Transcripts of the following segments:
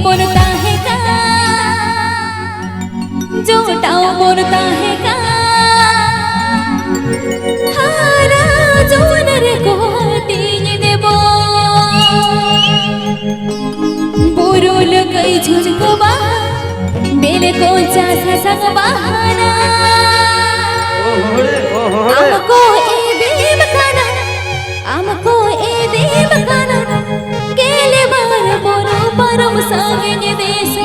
बोलता है का जोटाओ बोलता है का हारा जोन रे कोटी देबो बोरुल गई झुझको बा बेले को चासा संग बहाना हमको ए देव खाना हमको ए देव खाना केले बार बोरो परम संगे देशो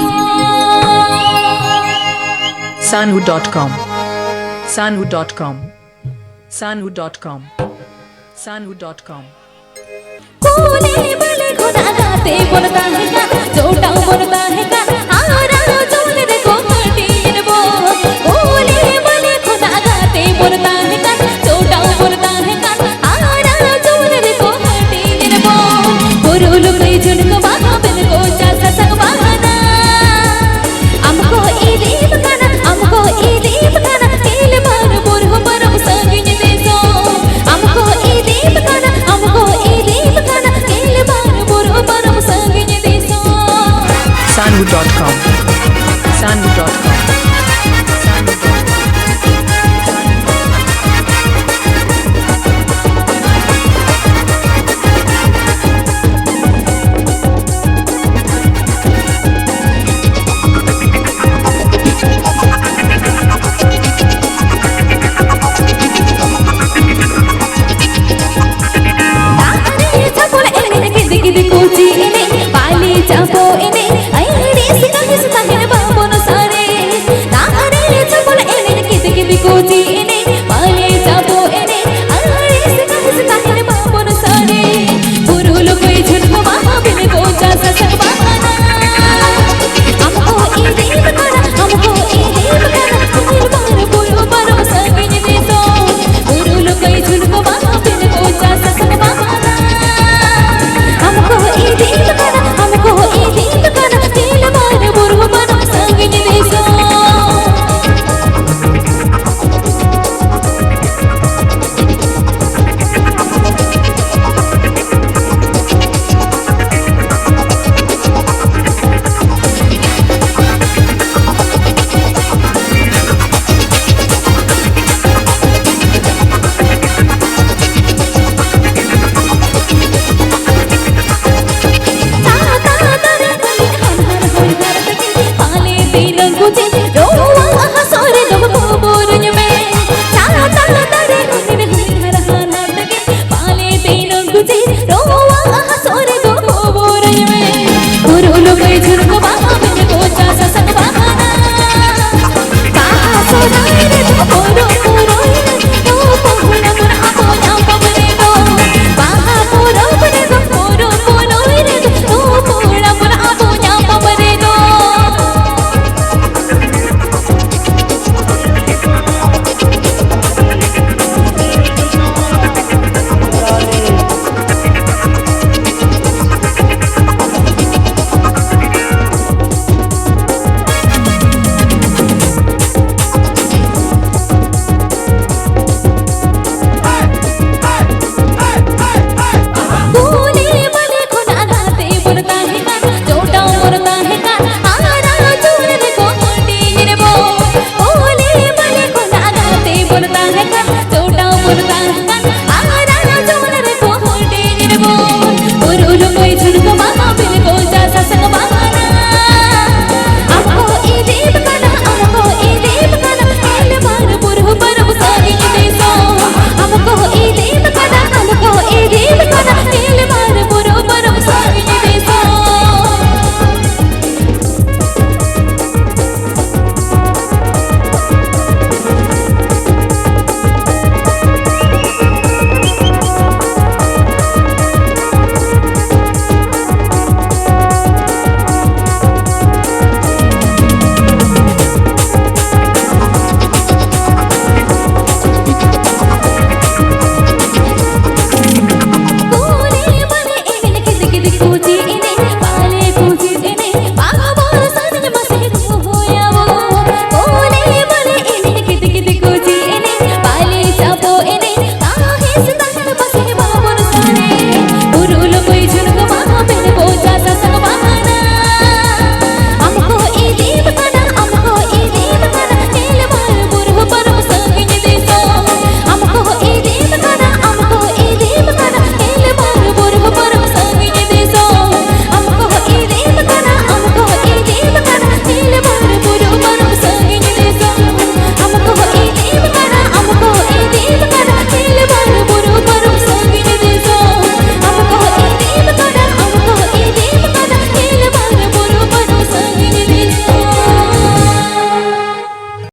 Sanhu.com Sanhu.com Sanhu.com Sanhu.com कोने बले खुदा गाते बोलता है का जोटा बोलता है का हारा जोन रे को कटी बो कोने बले खुदा गाते बोलता है का जोटा बोलता है का हारा जोन रे को कटी बो गुरुल कोई झुनको बाहा बिन को चासा संग बहाना हमको ए देव खाना हमको ए देव खाना केल बार बोरो परम संगे देशो हमको ए देव खाना हमको ए देव खाना केल बार बोरो परम संगे देशो Sanhu.com